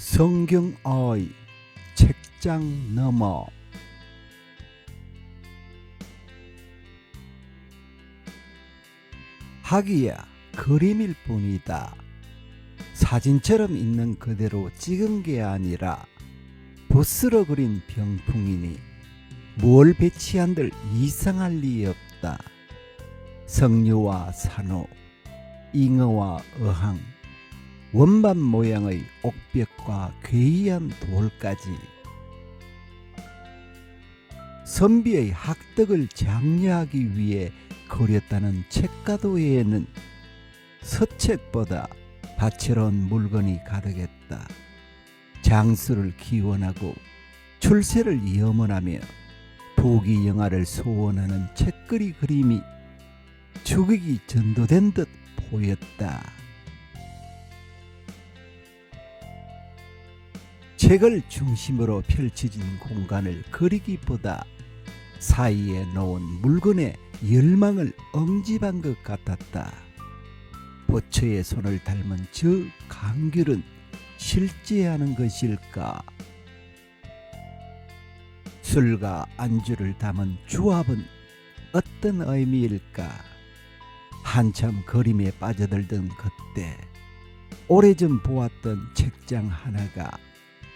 성경의 책장 너머. 하기야 그림일 뿐이다. 사진처럼 있는 그대로 찍은 게 아니라 붓으로 그린 병풍이니 뭘 배치한들 이상할 리 없다. 성류와 산호, 잉어와 어항, 원반 모양의 옥벽과 괴이한 돌까지 선비의 학덕을 장려하기 위해 그렸다는 책가도에는 서책보다 다채로운 물건이 가득했다. 장수를 기원하고 출세를 염원하며 부귀영화를 소원하는 책거리 그림이 주객이 전도된 듯 보였다. 책을 중심으로 펼쳐진 공간을 그리기보다 사이에 놓은 물건의 열망을 응집한 것 같았다. 부처의 손을 닮은 저 강귤은 실제하는 것일까? 술과 안주를 담은 주합은 어떤 의미일까? 한참 그림에 빠져들던 그때 오래전 보았던 책장 하나가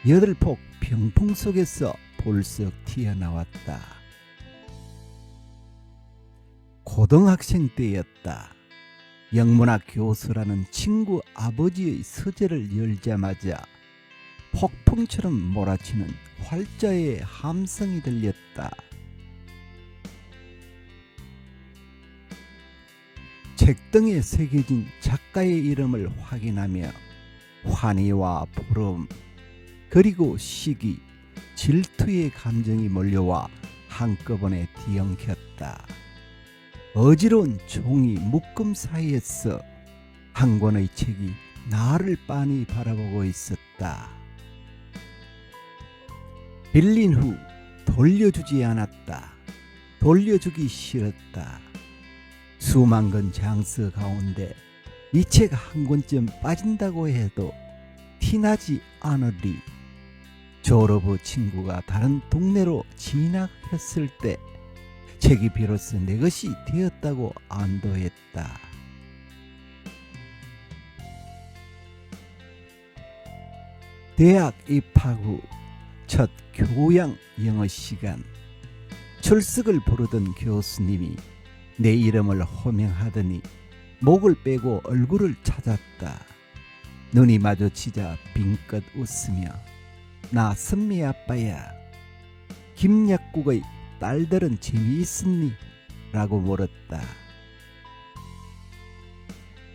여덟폭 병풍 속에서 볼썩 튀어나왔다. 고등학생 때였다. 영문학 교수라는 친구 아버지의 서재를 열자마자 폭풍처럼 몰아치는 활자의 함성이 들렸다. 책등에 새겨진 작가의 이름을 확인하며 환희와 부러움, 그리고 시기, 질투의 감정이 몰려와 한꺼번에 뒤엉켰다. 어지러운 종이 묶음 사이에서 한 권의 책이 나를 빤히 바라보고 있었다. 빌린 후 돌려주지 않았다. 돌려주기 싫었다. 수만 권 장서 가운데 이 책 한 권쯤 빠진다고 해도 티나지 않으리. 졸업 후 친구가 다른 동네로 진학했을 때 책이 비로소 내 것이 되었다고 안도했다. 대학 입학 후 첫 교양 영어 시간, 출석을 부르던 교수님이 내 이름을 호명하더니 목을 빼고 얼굴을 찾았다. 눈이 마주치자 빙긋 웃으며 나 선미 아빠야. 김약국의 딸들은 재미있었니? 라고 물었다.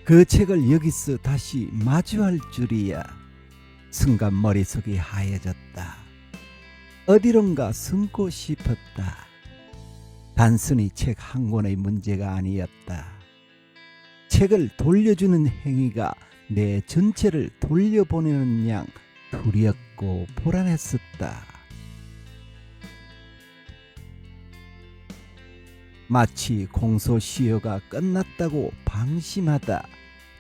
그 책을 여기서 다시 마주할 줄이야. 순간 머릿속이 하얘졌다. 어디론가 숨고 싶었다. 단순히 책 한 권의 문제가 아니었다. 책을 돌려주는 행위가 내 전체를 돌려보내는 양 두렵고 불안했었다. 마치 공소시효가 끝났다고 방심하다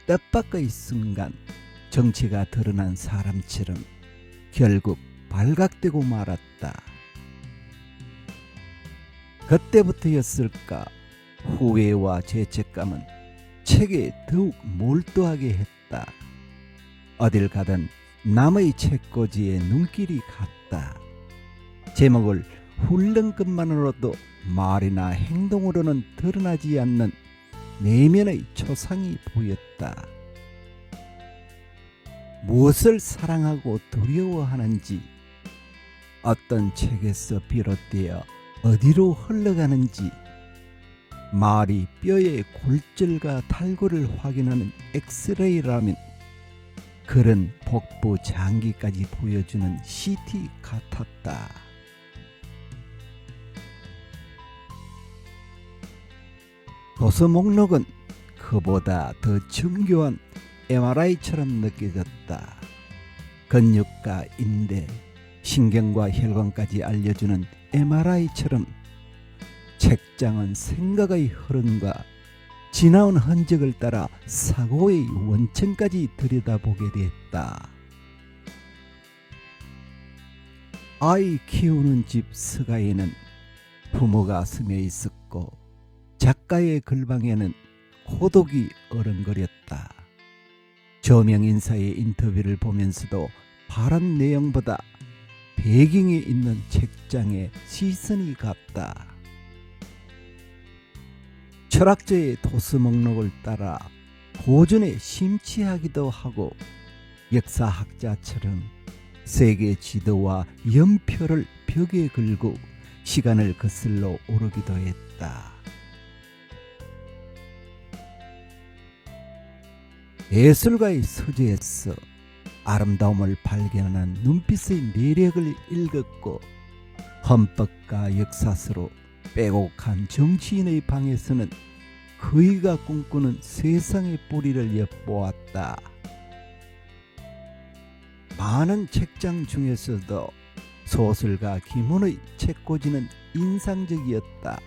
뜻밖의 순간 정체가 드러난 사람처럼 결국 발각되고 말았다. 그때부터였을까 후회와 죄책감은 책에 더욱 몰두하게 했다. 어딜 가든 남의 책꽂이에 눈길이 갔다. 제목을 훑는 것만으로도 말이나 행동으로는 드러나지 않는 내면의 초상이 보였다. 무엇을 사랑하고 두려워하는지, 어떤 책에서 비롯되어 어디로 흘러가는지, 말이 뼈의 골절과 탈구를 확인하는 엑스레이라면 글은 복부 장기까지 보여주는 CT 같았다. 도서 목록은 그보다 더 정교한 MRI처럼 느껴졌다. 근육과 인대, 신경과 혈관까지 알려주는 MRI처럼 책장은 생각의 흐름과 지나온 흔적을 따라 사고의 원천까지 들여다보게 됐다. 아이 키우는 집 서가에는 부모가 스며 있었고 작가의 글방에는 호독이 어른거렸다. 저명 인사의 인터뷰를 보면서도 바란 내용보다 배경에 있는 책장에 시선이 갔다. 철학자의 도서 목록을 따라 고전에 심취하기도 하고 역사학자처럼 세계 지도와 연표를 벽에 걸고 시간을 거슬러 오르기도 했다. 예술가의 서재에서 아름다움을 발견하는 눈빛의 매력을 읽었고 헌법과 역사서로 빼곡한 정치인의 방에서는 그이가 꿈꾸는 세상의 뿌리를 엿보았다. 많은 책장 중에서도 소설가 김훈의 책꽂이는 인상적이었다.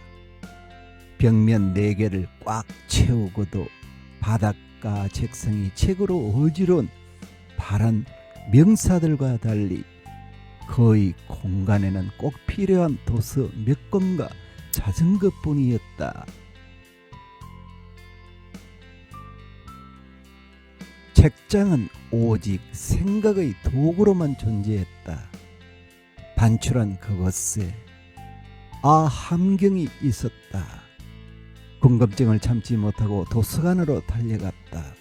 벽면 4개를 꽉 채우고도 바닥과 책상이 책으로 어지러운 파란 명사들과 달리 거의 공간에는 꼭 필요한 도서 몇 권과 자전거뿐이었다. 책장은 오직 생각의 도구로만 존재했다. 단출한 그것에 함경이 있었다. 궁금증을 참지 못하고 도서관으로 달려갔다.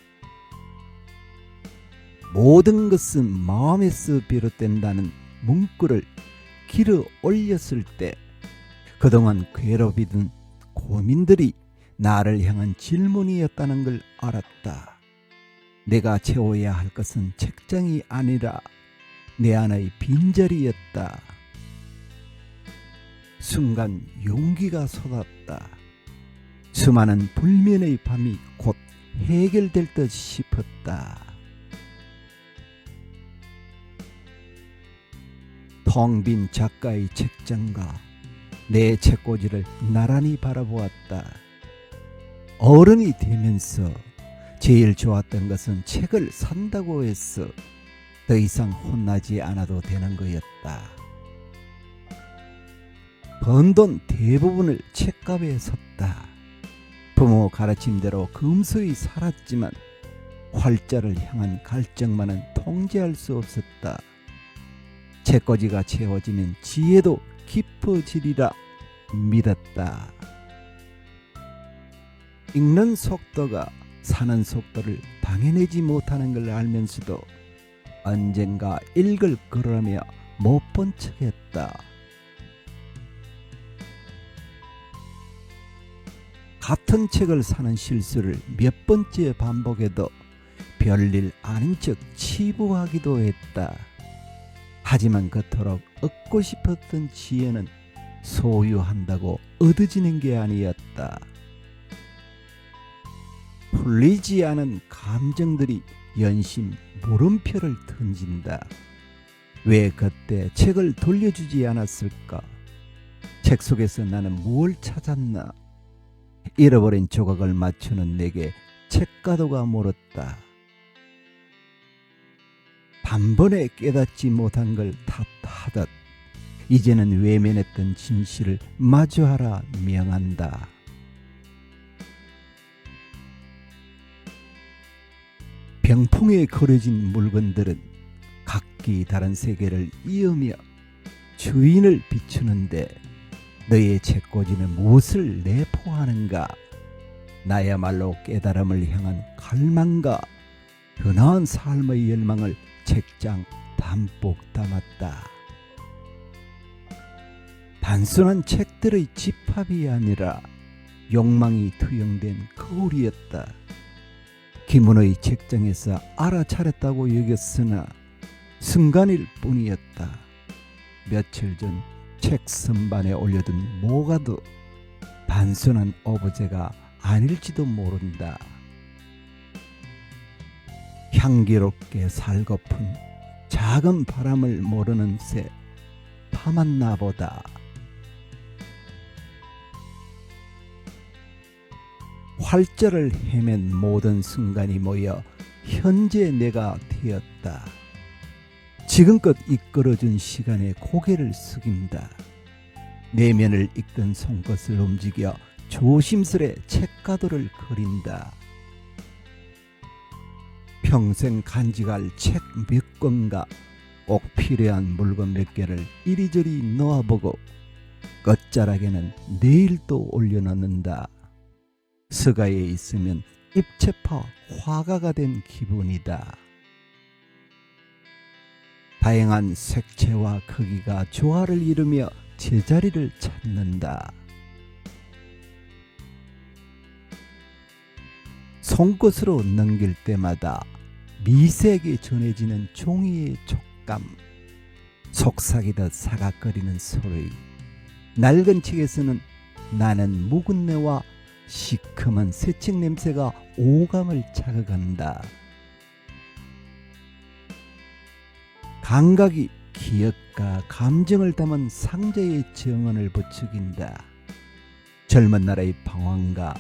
모든 것은 마음에서 비롯된다는 문구를 길어 올렸을 때 그동안 괴롭히던 고민들이 나를 향한 질문이었다는 걸 알았다. 내가 채워야 할 것은 책장이 아니라 내 안의 빈자리였다. 순간 용기가 솟았다. 수많은 불면의 밤이 곧 해결될 듯 싶었다. 텅 빈 작가의 책장과 내 책꽂이를 나란히 바라보았다. 어른이 되면서 제일 좋았던 것은 책을 산다고 해서 더 이상 혼나지 않아도 되는 거였다. 번 돈 대부분을 책값에 섰다. 부모 가르침대로 금소히 살았지만 활자를 향한 갈증만은 통제할 수 없었다. 책꽂이가 채워지면 지혜도 깊어지리라 믿었다. 읽는 속도가 사는 속도를 방해내지 못하는 걸 알면서도 언젠가 읽을 거라며 못 본 척했다. 같은 책을 사는 실수를 몇 번째 반복해도 별일 아닌 척 치부하기도 했다. 하지만 그토록 얻고 싶었던 지혜는 소유한다고 얻어지는 게 아니었다. 풀리지 않은 감정들이 연심 물음표를 던진다. 왜 그때 책을 돌려주지 않았을까? 책 속에서 나는 뭘 찾았나? 잃어버린 조각을 맞추는 내게 책가도가 물었다. 단번에 깨닫지 못한 걸 탓하듯 이제는 외면했던 진실을 마주하라 명한다. 병풍에 거려진 물건들은 각기 다른 세계를 이으며 주인을 비추는데 너의 책꽂이는 무엇을 내포하는가? 나야말로 깨달음을 향한 갈망과 흔한 삶의 열망을 책장 담뿍 담았다. 단순한 책들의 집합이 아니라 욕망이 투영된 거울이었다. 김훈의 책장에서 알아차렸다고 여겼으나 순간일 뿐이었다. 며칠 전 책 선반에 올려둔 모가도 단순한 오브제가 아닐지도 모른다. 향기롭게 살고픈 작은 바람을 모르는 새 파만 나보다. 활자를 헤맨 모든 순간이 모여 현재 내가 되었다. 지금껏 이끌어준 시간에 고개를 숙인다. 내면을 이끈 손끝을 움직여 조심스레 책가도를 그린다. 평생 간직할 책 몇 권과 꼭 필요한 물건 몇 개를 이리저리 놓아보고 끝자락에는 내일 또 올려놓는다. 서가에 있으면 입체파 화가가 된 기분이다. 다양한 색채와 크기가 조화를 이루며 제자리를 찾는다. 손끝으로 넘길 때마다 미세하게 전해지는 종이의 촉감, 속삭이듯 사각거리는 소리, 낡은 책에서는 나는 묵은내와 시큼한 새책 냄새가 오감을 자극한다. 감각이 기억과 감정을 담은 상자의 정원을 부추긴다. 젊은 나라의 방황과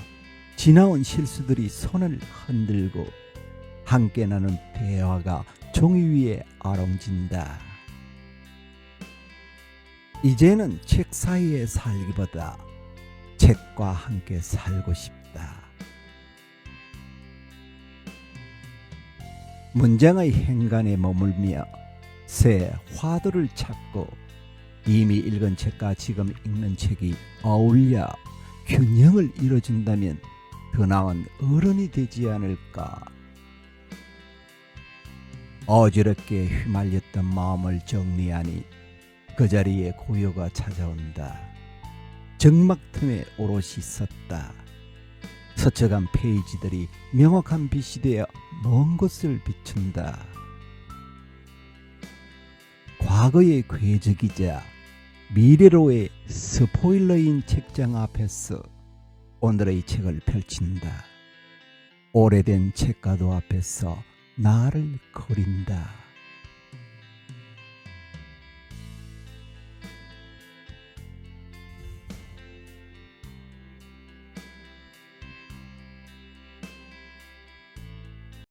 지나온 실수들이 손을 흔들고 함께 나눈 대화가 종이 위에 아롱진다. 이제는 책 사이에 살기보다 책과 함께 살고 싶다. 문장의 행간에 머물며 새 화두를 찾고 이미 읽은 책과 지금 읽는 책이 어울려 균형을 이뤄준다면 더 나은 어른이 되지 않을까. 어지럽게 휘말렸던 마음을 정리하니 그 자리에 고요가 찾아온다. 정막 틈에 오롯이 섰다. 스쳐간 페이지들이 명확한 빛이 되어 먼 곳을 비춘다. 과거의 궤적이자 미래로의 스포일러인 책장 앞에서 오늘의 책을 펼친다. 오래된 책가도 앞에서 나를 그린다.